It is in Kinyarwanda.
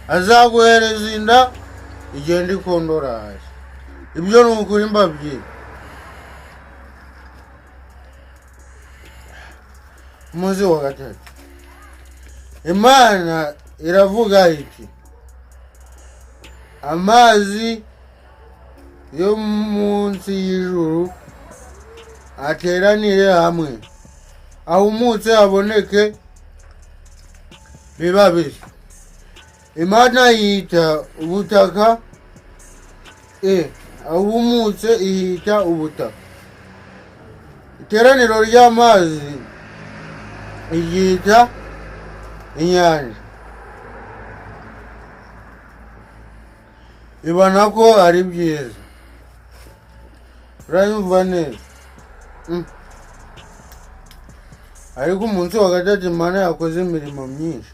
azaguhereza inda igenda ikondora hasi. Ibyo ni ukuri mbabwira. Umunsi wa gatatu, Imana iravuga iti amazi yo munsi y'ijuru ateranire hamwe, ahumutse haboneke biba bisa. Imana yita ubutaka ahumutse ihita ubutaka. Iteraniro ry'amazi iryita inyanja. Ibona ko ari byiza. Uranyumva neza? Ariko umunsi wa gatatu Imana yakoze imirimo myinshi.